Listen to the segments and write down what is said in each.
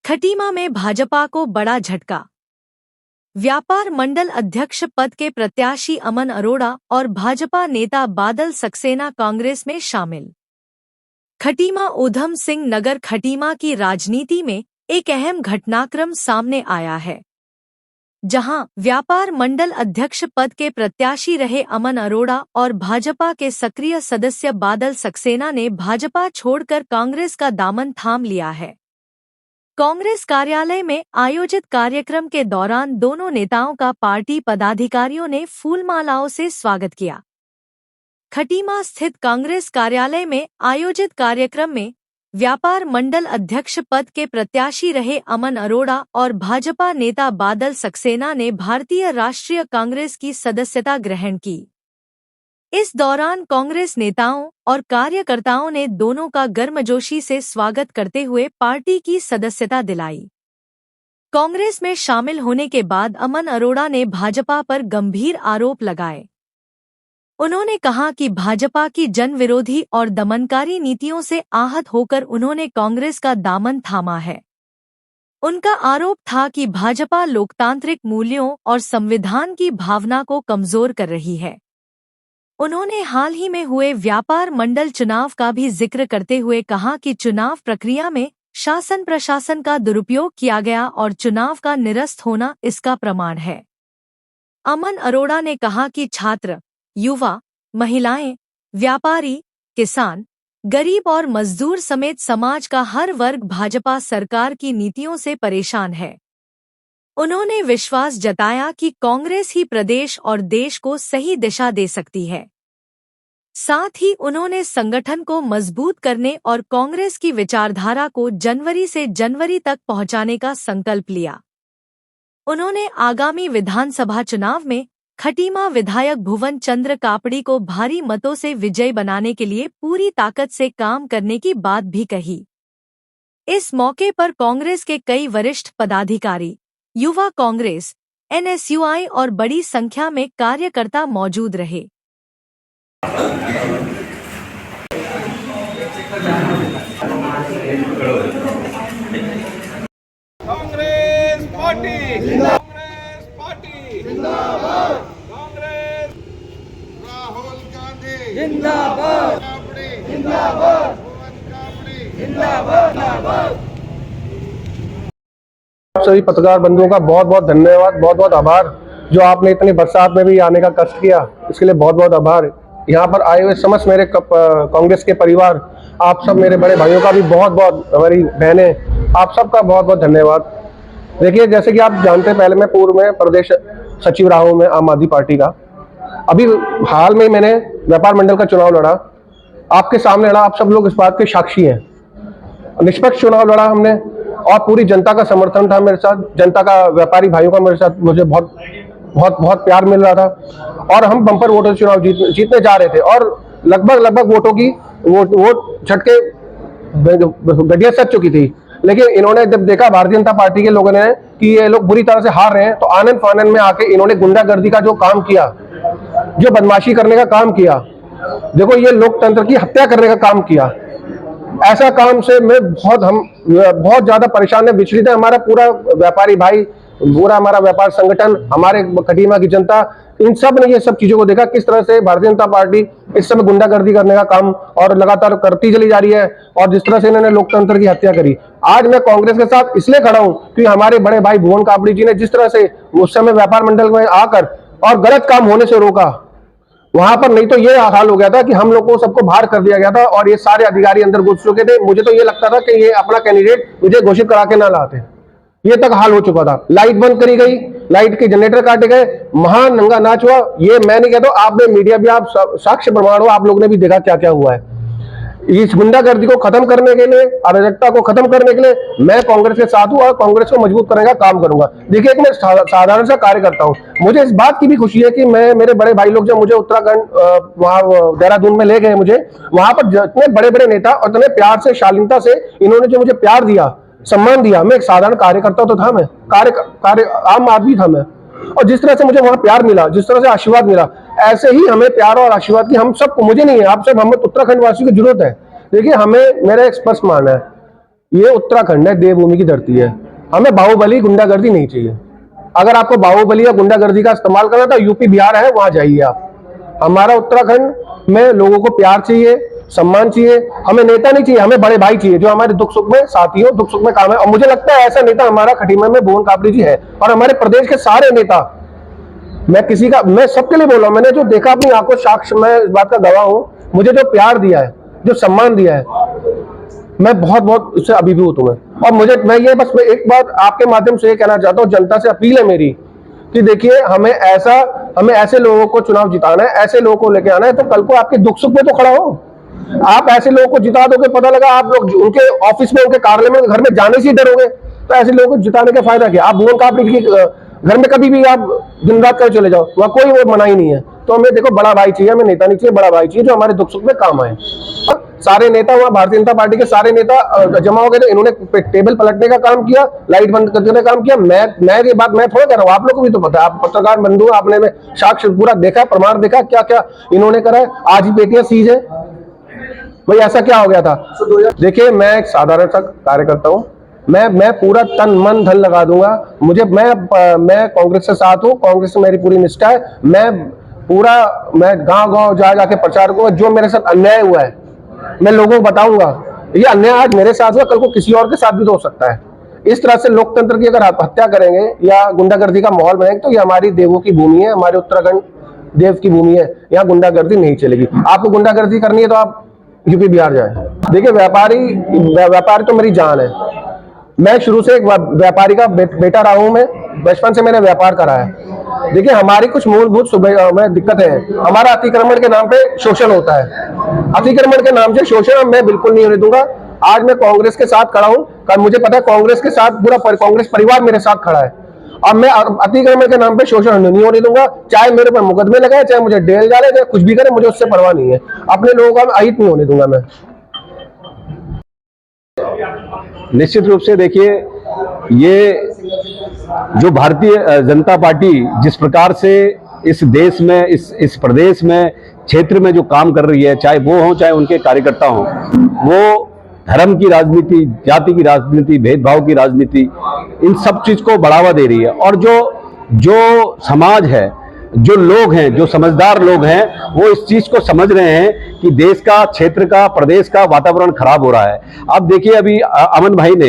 खटीमा में भाजपा को बड़ा झटका। व्यापार मंडल अध्यक्ष पद के प्रत्याशी अमन अरोड़ा और भाजपा नेता बादल सक्सेना कांग्रेस में शामिल। खटीमा ऊधम सिंह नगर खटीमा की राजनीति में एक अहम घटनाक्रम सामने आया है, जहां व्यापार मंडल अध्यक्ष पद के प्रत्याशी रहे अमन अरोड़ा और भाजपा के सक्रिय सदस्य बादल सक्सेना ने भाजपा छोड़कर कांग्रेस का दामन थाम लिया है। कांग्रेस कार्यालय में आयोजित कार्यक्रम के दौरान दोनों नेताओं का पार्टी पदाधिकारियों ने फूलमालाओं से स्वागत किया। खटीमा स्थित कांग्रेस कार्यालय में आयोजित कार्यक्रम में व्यापार मंडल अध्यक्ष पद के प्रत्याशी रहे अमन अरोड़ा और भाजपा नेता बादल सक्सेना ने भारतीय राष्ट्रीय कांग्रेस की सदस्यता ग्रहण की। इस दौरान कांग्रेस नेताओं और कार्यकर्ताओं ने दोनों का गर्मजोशी से स्वागत करते हुए पार्टी की सदस्यता दिलाई। कांग्रेस में शामिल होने के बाद अमन अरोड़ा ने भाजपा पर गंभीर आरोप लगाए। उन्होंने कहा कि भाजपा की जनविरोधी और दमनकारी नीतियों से आहत होकर उन्होंने कांग्रेस का दामन थामा है। उनका आरोप था कि भाजपा लोकतांत्रिक मूल्यों और संविधान की भावना को कमजोर कर रही है। उन्होंने हाल ही में हुए व्यापार मंडल चुनाव का भी जिक्र करते हुए कहा कि चुनाव प्रक्रिया में शासन प्रशासन का दुरुपयोग किया गया और चुनाव का निरस्त होना इसका प्रमाण है। अमन अरोड़ा ने कहा कि छात्र, युवा, महिलाएं, व्यापारी, किसान, गरीब और मजदूर समेत समाज का हर वर्ग भाजपा सरकार की नीतियों से परेशान है। उन्होंने विश्वास जताया कि कांग्रेस ही प्रदेश और देश को सही दिशा दे सकती है। साथ ही उन्होंने संगठन को मजबूत करने और कांग्रेस की विचारधारा को जनवरी से जनवरी तक पहुंचाने का संकल्प लिया। उन्होंने आगामी विधानसभा चुनाव में खटीमा विधायक भुवन चंद्र कापड़ी को भारी मतों से विजयी बनाने के लिए पूरी ताकत से काम करने की बात भी कही। इस मौके पर कांग्रेस के कई वरिष्ठ पदाधिकारी, युवा कांग्रेस, एनएसयूआई और बड़ी संख्या में कार्यकर्ता मौजूद रहे। कांग्रेस पार्टी जिंदाबाद, कांग्रेस राहुल गांधी जिंदाबाद, जिंदाबाद, जिंदाबाद। सभी पत्रकार बंधुओं का बहुत बहुत धन्यवाद, बहुत बहुत आभार जो आपने इतनी बरसात में भी आने का कष्ट किया, इसके लिए बहुत बहुत आभार। यहाँ पर आए हुए समस्त मेरे कांग्रेस के परिवार, आप सब मेरे बड़े भाइयों का भी बहुत बहुत, हमारी बहनें, आप सबका बहुत बहुत धन्यवाद। देखिए, जैसे कि आप जानते हैं, पहले मैं पूर्व में प्रदेश सचिव रहा हूँ मैं आम आदमी पार्टी का। अभी हाल में मैंने व्यापार मंडल का चुनाव लड़ा, आपके सामने लड़ा, आप सब लोग इस बात के साक्षी हैं। निष्पक्ष चुनाव लड़ा हमने और पूरी जनता का समर्थन था मेरे साथ, जनता का, व्यापारी भाइयों का मेरे साथ, मुझे बहुत बहुत बहुत प्यार मिल रहा था और हम बम्पर वोटों से चुनाव जीतने जा रहे थे और लगभग वोटों की वोट झटके गड्डियां सज चुकी थी। लेकिन इन्होंने जब देखा भारतीय जनता पार्टी के लोगों ने कि ये लोग बुरी तरह से हार रहे हैं, तो आनन फानन में आके इन्होंने गुंडागर्दी का जो काम किया, जो बदमाशी करने का काम किया, देखो ये लोकतंत्र की हत्या करने का काम किया। ऐसा काम से मैं बहुत ज्यादा परेशान है, विचलित है हमारा पूरा व्यापारी भाई, पूरा हमारा व्यापार संगठन, हमारे खटीमा की जनता, इन सब ने ये सब चीजों को देखा किस तरह से भारतीय जनता पार्टी इस समय गुंडागर्दी करने का काम और लगातार करती चली जा रही है और जिस तरह से इन्होंने लोकतंत्र की हत्या करी। आज मैं कांग्रेस के साथ इसलिए खड़ा हूं कि हमारे बड़े भाई भुवन कापड़ी जी ने जिस तरह से उस समय व्यापार मंडल में आकर और गलत काम होने से रोका, वहां पर नहीं तो ये हाल हो गया था कि हम लोग को सबको बाहर कर दिया गया था और ये सारे अधिकारी अंदर घुस चुके थे। मुझे तो ये लगता था कि ये अपना कैंडिडेट मुझे घोषित करा के ना लाते, ये तक हाल हो चुका था। लाइट बंद करी गई, लाइट के जनरेटर काटे गए, महान नंगा नाच हुआ। ये मैं नहीं कहता, आपने मीडिया भी, आप साक्ष्य प्रमाण हो, आप लोगों ने भी देखा क्या क्या हुआ है। इस गुंडागर्दी को खत्म करने के लिए, अराजकता को खत्म करने के लिए मैं कांग्रेस के साथ हूं और कांग्रेस को मजबूत करने का काम करूंगा। देखिए, एक मैं साधारण सा कार्यकर्ता हूं, मुझे इस बात की भी खुशी है कि मेरे बड़े भाई लोग जब मुझे उत्तराखंड वहां देहरादून में ले गए, मुझे वहां पर इतने बड़े बड़े नेता और इतने प्यार से, शालीनता से इन्होंने जो मुझे प्यार दिया, सम्मान दिया। मैं एक साधारण कार्यकर्ता तो था, मैं आम आदमी था मैं, और जिस तरह से मुझे वहां प्यार मिला, जिस तरह से आशीर्वाद मिला, ऐसे ही हमें प्यार और आशीर्वाद की हम सबको, मुझे नहीं है, आप सब, हमें उत्तराखंड वासियों की जरूरत है। देखिए, हमें, मेरा एक स्पष्ट मानना है, ये उत्तराखंड है, देवभूमि की धरती है। हमें बाहुबली गुंडागर्दी नहीं चाहिए। अगर आपको बाहुबली या गुंडागर्दी का इस्तेमाल करना तो यूपी बिहार है, वहां जाइए आप। हमारा उत्तराखंड में लोगों को प्यार चाहिए, सम्मान चाहिए। हमें नेता नहीं चाहिए, हमें बड़े भाई चाहिए जो हमारे दुख सुख में साथी हो, दुख सुख में काम है। और मुझे लगता है ऐसा नेता हमारा खटीमा में भुवन कापड़ी जी है, और हमारे प्रदेश के सारे नेता। मैं सबके लिए बोल रहा हूं, मैंने जो देखा अपनी आंखों साक्ष्य, मैं इस बात का गवाह हूं। मुझे जो प्यार दिया है, जो सम्मान दिया है, मैं बहुत बहुत इससे अभिभूत हूं। और मैं एक बात आपके माध्यम से ये कहना चाहता हूं, जनता से अपील है मेरी कि देखिए, हमें ऐसे लोगों को चुनाव जिताना है, ऐसे लोगों को लेके आना है, तो कल को आपके दुख सुख में तो खड़ा हो। आप ऐसे लोगों को जिता दोगे, पता लगा आप लोग उनके ऑफिस में, उनके कार्यालय में, घर में जाने से डरोगे, तो ऐसे लोगों को जिताने का फायदा क्या। आप भुवन कापड़ी की घर में कभी भी आप दिन रात कर चले जाओ, वहां कोई वो मना ही नहीं है। तो हमें देखो, बड़ा भाई चाहिए, हमें नेता नहीं चाहिए, बड़ा भाई चाहिए जो हमारे दुख सुख में काम आए। सारे नेता वहां, भारतीय जनता पार्टी के सारे नेता जमा हो गए थे। इन्होंने टेबल पलटने का काम किया, लाइट बंद करने का काम किया। ये बात मैं थोड़ा कह रहा हूँ, आप लोग को भी तो पता है, आप पत्रकार बंधु, आपने साक्ष्य पूरा देखा, प्रमाण देखा, क्या क्या इन्होंने करा है। आज ही पेटियां सीज है भाई, ऐसा क्या हो गया था। देखिए, मैं एक साधारण सा कार्यकर्ता हूँ, मैं पूरा तन मन धन लगा दूंगा। मैं कांग्रेस के साथ हूँ, कांग्रेस से मेरी पूरी निष्ठा है। मैं गांव जाके प्रचार करूंगा। जो मेरे साथ अन्याय हुआ है, मैं लोगों को बताऊंगा। ये अन्याय आज मेरे साथ हुआ, कल को किसी और के साथ भी तो हो सकता है। इस तरह से लोकतंत्र की अगर आप हत्या करेंगे या गुंडागर्दी का माहौल बनाएंगे, तो ये हमारी देवों की भूमि है, हमारे उत्तराखंड देव की भूमि है। यहाँ गुंडागर्दी नहीं चलेगी। आपको गुंडागर्दी करनी है तो आप यूपी बिहार जाए। देखिए, व्यापारी तो मेरी जान है। मैं शुरू से एक व्यापारी का बेटा रहा हूं। मैं बचपन से मैंने व्यापार करा है। देखिए, हमारी कुछ मूलभूत में दिक्कतें हैं। हमारा अतिक्रमण के नाम पे शोषण होता है। अतिक्रमण के नाम से शोषण मैं बिल्कुल नहीं होने दूंगा। आज मैं कांग्रेस के साथ खड़ा हूं, कल मुझे पता है कांग्रेस के साथ पूरा कांग्रेस परिवार मेरे साथ खड़ा है। अब मैं अतिक्रमण के नाम पे शोषण नहीं होने दूंगा। चाहे मेरे पर मुकदमे लगाए, चाहे मुझे जेल डाले, चाहे कुछ भी करे, मुझे उससे परवाह नहीं है। अपने लोगों का अहित नहीं होने दूंगा मैं। निश्चित रूप से देखिए, ये जो भारतीय जनता पार्टी जिस प्रकार से इस देश में, इस प्रदेश में, क्षेत्र में जो काम कर रही है, चाहे वो हो, चाहे उनके कार्यकर्ता हो, वो धर्म की राजनीति, जाति की राजनीति, भेदभाव की राजनीति, इन सब चीज को बढ़ावा दे रही है। और जो समाज है, जो लोग हैं, जो समझदार लोग हैं, वो इस चीज को समझ रहे हैं कि देश का, क्षेत्र का, प्रदेश का वातावरण खराब हो रहा है। अब देखिए, अभी अमन भाई ने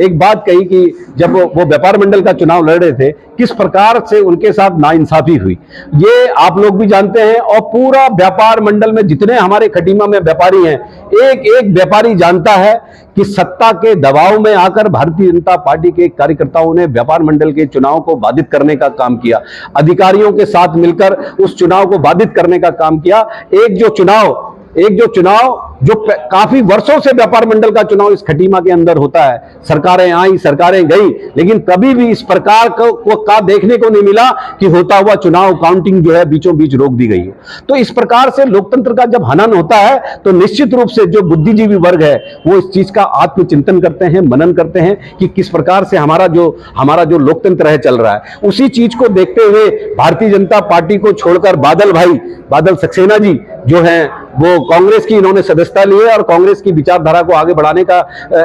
एक बात कही कि जब वो व्यापार मंडल का चुनाव लड़ रहे थे, किस प्रकार से उनके साथ नाइंसाफी हुई, ये आप लोग भी जानते हैं। और पूरा व्यापार मंडल में जितने हमारे खटीमा में व्यापारी हैं, एक एक व्यापारी जानता है कि सत्ता के दबाव में आकर भारतीय जनता पार्टी के कार्यकर्ताओं ने व्यापार मंडल के चुनाव को बाधित करने का काम किया, अधिकारियों के साथ मिलकर उस चुनाव को बाधित करने का काम किया। एक जो चुनाव जो काफी वर्षों से व्यापार मंडल का चुनाव इस खटीमा के अंदर होता है, सरकारें आई, सरकारें गई, लेकिन कभी भी इस प्रकार का देखने को नहीं मिला कि होता हुआ चुनाव काउंटिंग जो है बीचों बीच रोक दी गई है। तो इस प्रकार से लोकतंत्र का जब हनन होता है, तो निश्चित रूप से जो बुद्धिजीवी वर्ग है, वो इस चीज का आत्मचिंतन करते हैं, मनन करते हैं कि किस प्रकार से हमारा जो लोकतंत्र है चल रहा है। उसी चीज को देखते हुए भारतीय जनता पार्टी को छोड़कर बादल सक्सेना जी जो हैं, वो कांग्रेस की इन्होंने सदस्यता ली है और कांग्रेस की विचारधारा को आगे बढ़ाने का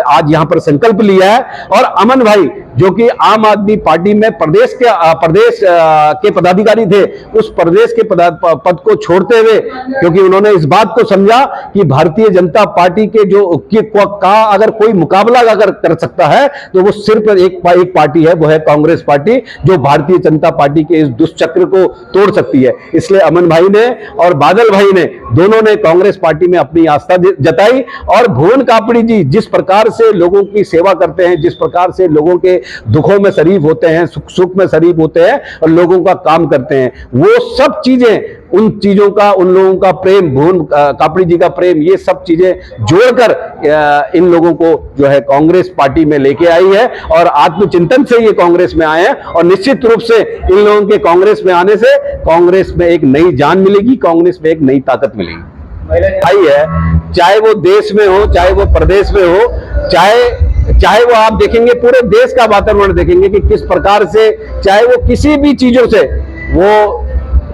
आज यहां पर संकल्प लिया है। और अमन भाई, जो कि आम आदमी पार्टी में प्रदेश के पदाधिकारी थे, उस प्रदेश के पद को छोड़ते हुए, क्योंकि उन्होंने इस बात को समझा कि भारतीय जनता पार्टी के का अगर कोई मुकाबला अगर कर सकता है, तो वो सिर्फ एक पार्टी है, वो है कांग्रेस पार्टी, जो भारतीय जनता पार्टी के इस दुष्चक्र को तोड़ सकती है। इसलिए अमन भाई ने और बादल भाई ने, दोनों ने कांग्रेस पार्टी में अपनी आस्था जताई। और भुवन कापड़ी जी जिस प्रकार से लोगों की सेवा करते हैं, जिस प्रकार से लोगों के दुखों में शरीक होते हैं, सुख में शरीक होते हैं और लोगों का काम करते हैं, वो सब चीजें, उन चीजों का, उन लोगों का प्रेम, भुवन कापड़ी जी का प्रेम, ये सब चीजें जोड़कर इन लोगों को जो है कांग्रेस पार्टी में लेके आई है। और आत्मचिंतन से ये कांग्रेस में आए हैं। और निश्चित रूप से इन लोगों के कांग्रेस में आने से कांग्रेस में एक नई जान मिलेगी, कांग्रेस में एक नई ताकत मिलेगी। आई है, चाहे वो देश में हो, चाहे वो प्रदेश में हो, चाहे वो आप देखेंगे पूरे देश का वातावरण देखेंगे कि किस प्रकार से, चाहे वो किसी भी चीजों से, वो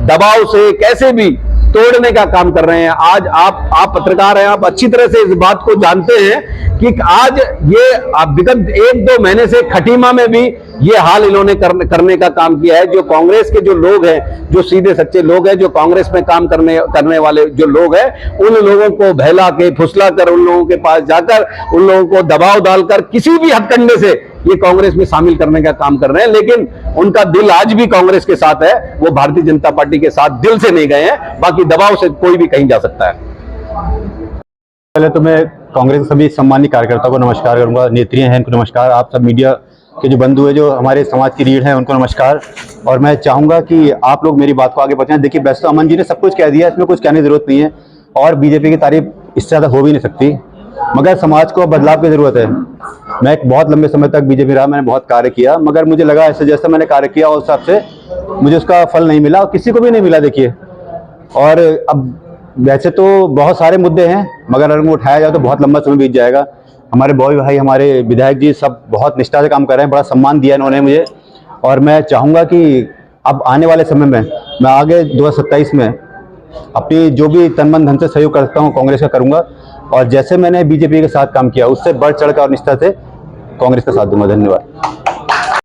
दबाव से, कैसे भी तोड़ने का काम कर रहे हैं। आज आप पत्रकार हैं, आप अच्छी तरह से इस बात को जानते हैं कि आज ये विगत 1-2 महीने से खटीमा में भी ये हाल इन्होंने करने का काम किया है। जो कांग्रेस के जो लोग हैं, जो सीधे सच्चे लोग हैं, जो कांग्रेस में काम करने वाले जो लोग हैं, उन लोगों को बहला के फुसला कर, उन लोगों के पास जाकर, उन लोगों को दबाव डालकर किसी भी हथकंडे से ये कांग्रेस में शामिल करने का काम कर रहे हैं। लेकिन उनका दिल आज भी कांग्रेस के साथ है, वो भारतीय जनता पार्टी के साथ दिल से नहीं गए हैं, बाकी दबाव से कोई भी कहीं जा सकता है। पहले तो मैं कांग्रेस के सभी सम्मानित कार्यकर्ताओं को नमस्कार करूंगा, नेत्रियां हैं उनको नमस्कार, आप सब मीडिया के जो बंधु हैं, जो हमारे समाज की रीढ़ हैं, उनको नमस्कार। और मैं चाहूंगा कि आप लोग मेरी बात को आगे पहुंचाएं। देखिए, वैसे तो अमन जी ने सब कुछ कह दिया, इसमें कुछ कहने की जरूरत नहीं है और बीजेपी की तारीफ इससे ज़्यादा हो भी नहीं सकती, मगर समाज को बदलाव की जरूरत है। मैं एक बहुत लंबे समय तक बीजेपी रहा, मैंने बहुत कार्य किया, मगर मुझे लगा ऐसे जैसे मैंने कार्य किया उस हिसाब से मुझे उसका फल नहीं मिला और किसी को भी नहीं मिला। देखिए, और अब वैसे तो बहुत सारे मुद्दे हैं, मगर अगर वो उठाया जाए तो बहुत लंबा समय बीत जाएगा। हमारे बॉय भाई, हमारे विधायक जी सब बहुत निष्ठा से काम कर रहे हैं, बड़ा सम्मान दिया इन्होंने मुझे। और मैं चाहूँगा कि अब आने वाले समय में मैं आगे 2027 में अपनी जो भी तन मन धन से सहयोग कर सकता हूँ कांग्रेस का करूँगा, और जैसे मैंने बीजेपी के साथ काम किया उससे बढ़ चढ़ कर और निष्ठा से कांग्रेस का साथ दूंगा। धन्यवाद।